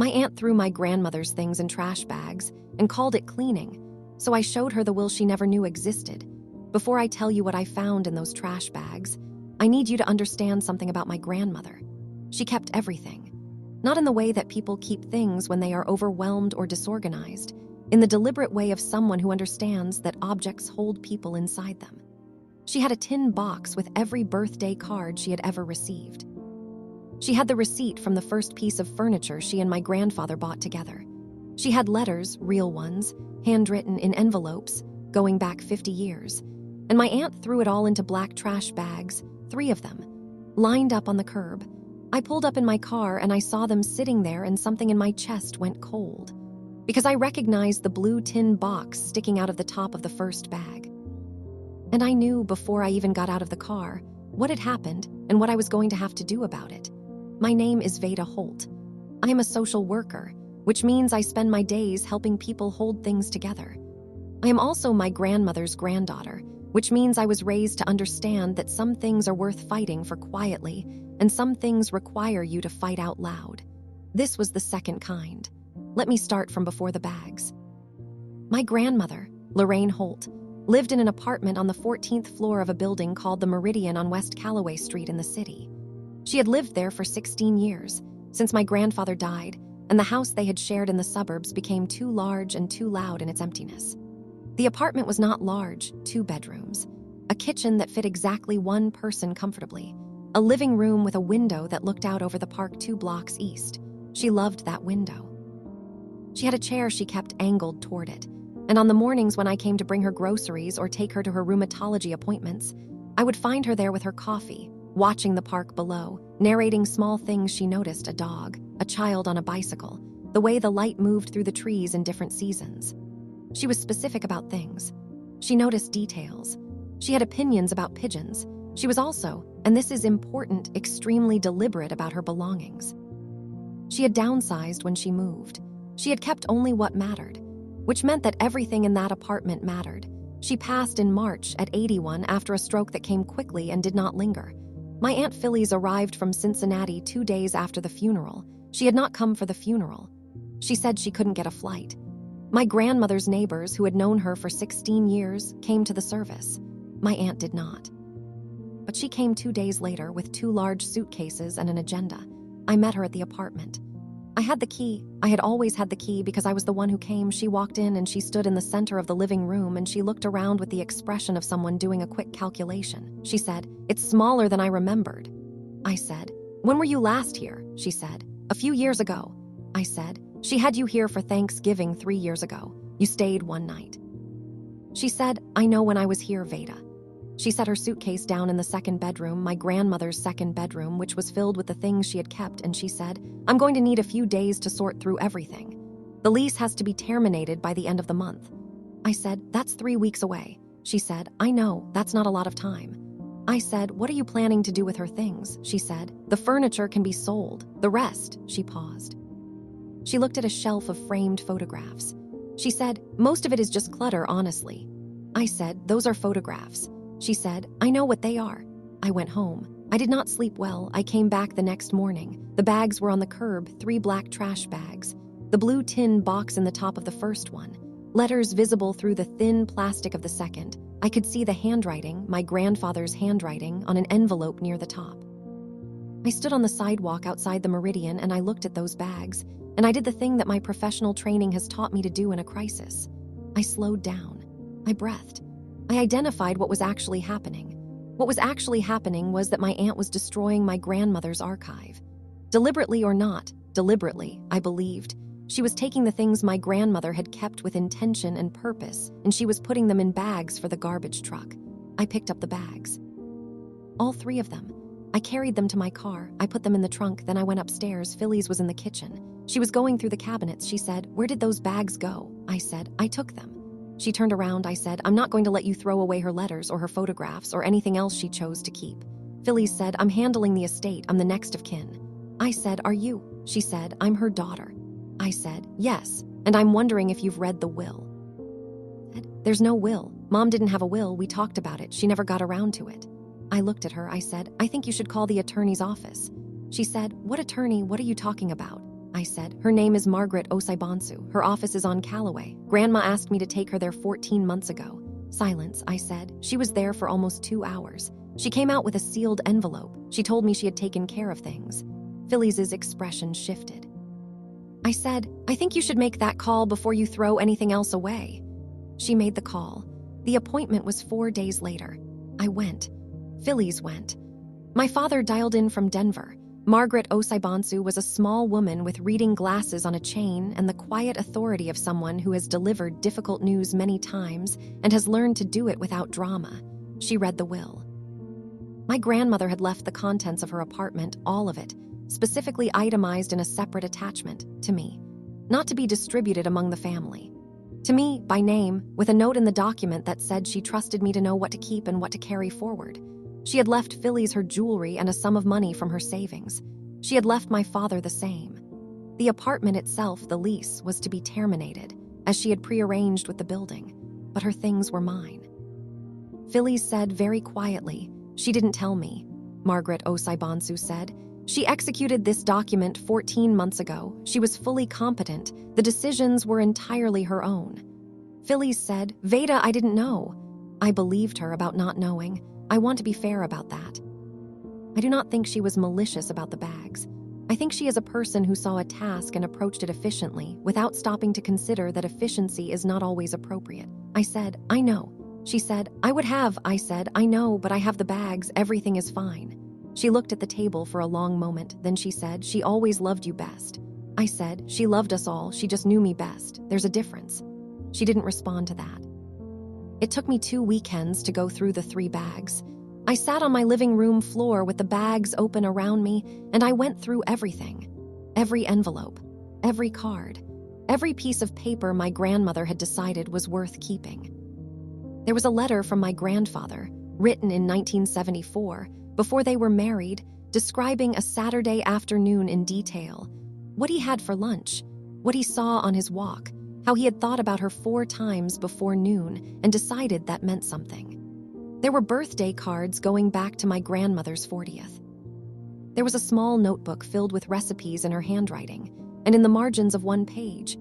My aunt threw my grandmother's things in trash bags and called it cleaning, so I showed her the will she never knew existed. Before I tell you what I found in those trash bags, I need you to understand something about my grandmother. She kept everything. Not in the way that people keep things when they are overwhelmed or disorganized, in the deliberate way of someone who understands that objects hold people inside them. She had a tin box with every birthday card she had ever received. She had the receipt from the first piece of furniture she and my grandfather bought together. She had letters, real ones, handwritten in envelopes, going back 50 years. And my aunt threw it all into black trash bags, 3 of them, lined up on the curb. I pulled up in my car and I saw them sitting there, and something in my chest went cold, because I recognized the blue tin box sticking out of the top of the first bag. And I knew before I even got out of the car what had happened and what I was going to have to do about it. My name is Veda Holt. I am a social worker, which means I spend my days helping people hold things together. I am also my grandmother's granddaughter, which means I was raised to understand that some things are worth fighting for quietly, and some things require you to fight out loud. This was the second kind. Let me start from before the bags. My grandmother, Lorraine Holt, lived in an apartment on the 14th floor of a building called the Meridian on West Callaway Street in the city. She had lived there for 16 years, since my grandfather died, and the house they had shared in the suburbs became too large and too loud in its emptiness. The apartment was not large, 2 bedrooms, a kitchen that fit exactly 1 person comfortably, a living room with a window that looked out over the park 2 blocks east. She loved that window. She had a chair she kept angled toward it, and on the mornings when I came to bring her groceries or take her to her rheumatology appointments, I would find her there with her coffee, watching the park below, narrating small things she noticed: a dog, a child on a bicycle, the way the light moved through the trees in different seasons. She was specific about things. She noticed details. She had opinions about pigeons. She was also, and this is important, extremely deliberate about her belongings. She had downsized when she moved. She had kept only what mattered, which meant that everything in that apartment mattered. She passed in March at 81 after a stroke that came quickly and did not linger. My Aunt Phyllis arrived from Cincinnati 2 days after the funeral. She had not come for the funeral. She said she couldn't get a flight. My grandmother's neighbors, who had known her for 16 years, came to the service. My aunt did not. But she came 2 days later with 2 large suitcases and an agenda. I met her at the apartment. I had the key. I had always had the key because I was the one who came. She walked in and she stood in the center of the living room and she looked around with the expression of someone doing a quick calculation. She said, "It's smaller than I remembered." I said, "When were you last here?" She said, "A few years ago." I said, "She had you here for Thanksgiving 3 years ago. You stayed 1 night." She said, "I know when I was here, Veda." She set her suitcase down in the second bedroom, my grandmother's second bedroom, which was filled with the things she had kept, and she said, "I'm going to need a few days to sort through everything. The lease has to be terminated by the end of the month." I said, "That's 3 weeks away." She said, "I know, that's not a lot of time." I said, "What are you planning to do with her things?" She said, "The furniture can be sold. The rest," she paused. She looked at a shelf of framed photographs. She said, "Most of it is just clutter, honestly." I said, "Those are photographs." She said, "I know what they are." I went home. I did not sleep well. I came back the next morning. The bags were on the curb, 3 black trash bags. The blue tin box in the top of the first one. Letters visible through the thin plastic of the second. I could see the handwriting, my grandfather's handwriting, on an envelope near the top. I stood on the sidewalk outside the Meridian and I looked at those bags, and I did the thing that my professional training has taught me to do in a crisis. I slowed down. I breathed. I identified what was actually happening. What was actually happening was that my aunt was destroying my grandmother's archive. Deliberately or not, deliberately, I believed. She was taking the things my grandmother had kept with intention and purpose, and she was putting them in bags for the garbage truck. I picked up the bags. All 3 of them. I carried them to my car. I put them in the trunk, then I went upstairs. Phyllis was in the kitchen. She was going through the cabinets. She said, "Where did those bags go?" I said, "I took them." She turned around. I said, "I'm not going to let you throw away her letters or her photographs or anything else she chose to keep." Phyllis said, "I'm handling the estate. I'm the next of kin." I said, "Are you?" She said, "I'm her daughter." I said, "Yes, and I'm wondering if you've read the will." "There's no will. Mom didn't have a will. We talked about it. She never got around to it." I looked at her. I said, "I think you should call the attorney's office." She said, "What attorney? What are you talking about?" I said. Her name is Margaret Osaibansu. Her office is on Callaway. Grandma asked me to take her there 14 months ago. Silence, I said. She was there for almost 2 hours. She came out with a sealed envelope. She told me she had taken care of things. Phyllis's expression shifted. I said, I think you should make that call before you throw anything else away. She made the call. The appointment was 4 days later. I went. Phyllis went. My father dialed in from Denver. Margaret Osaibansu was a small woman with reading glasses on a chain and the quiet authority of someone who has delivered difficult news many times and has learned to do it without drama. She read the will. My grandmother had left the contents of her apartment, all of it, specifically itemized in a separate attachment, to me, not to be distributed among the family. To me, by name, with a note in the document that said she trusted me to know what to keep and what to carry forward. She had left Phyllis her jewelry and a sum of money from her savings. She had left my father the same. The apartment itself, the lease, was to be terminated, as she had prearranged with the building, but her things were mine. Phyllis said very quietly, she didn't tell me, Margaret Osaibansu said. She executed this document 14 months ago. She was fully competent. The decisions were entirely her own. Phyllis said, Veda, I didn't know. I believed her about not knowing. I want to be fair about that. I do not think she was malicious about the bags. I think she is a person who saw a task and approached it efficiently, without stopping to consider that efficiency is not always appropriate. I said, I know. She said, I said, I know, but I have the bags, everything is fine. She looked at the table for a long moment, then she said, she always loved you best. I said, she loved us all, she just knew me best. There's a difference. She didn't respond to that. It took me 2 weekends to go through the 3 bags. I sat on my living room floor with the bags open around me, and I went through everything. Every envelope, every card, every piece of paper my grandmother had decided was worth keeping. There was a letter from my grandfather, written in 1974, before they were married, describing a Saturday afternoon in detail, what he had for lunch, what he saw on his walk, how he had thought about her 4 times before noon and decided that meant something. There were birthday cards going back to my grandmother's 40th. There was a small notebook filled with recipes in her handwriting, and in the margins of one page,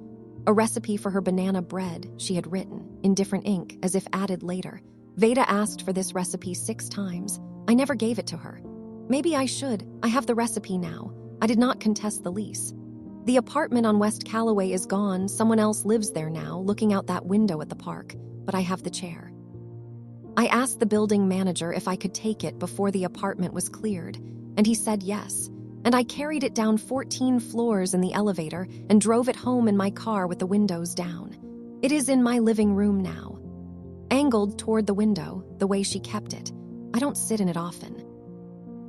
a recipe for her banana bread she had written, in different ink, as if added later. Veda asked for this recipe 6 times. I never gave it to her. Maybe I should. I have the recipe now. I did not contest the lease. The apartment on West Callaway is gone. Someone else lives there now, looking out that window at the park, but I have the chair. I asked the building manager if I could take it before the apartment was cleared, and he said yes, and I carried it down 14 floors in the elevator and drove it home in my car with the windows down. It is in my living room now, angled toward the window, the way she kept it. I don't sit in it often.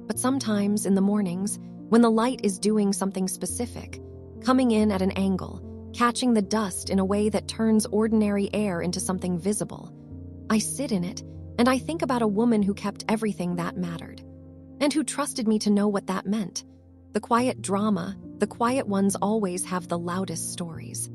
But sometimes, in the mornings, when the light is doing something specific, coming in at an angle, catching the dust in a way that turns ordinary air into something visible, I sit in it, and I think about a woman who kept everything that mattered, and who trusted me to know what that meant. The quiet drama, the quiet ones always have the loudest stories.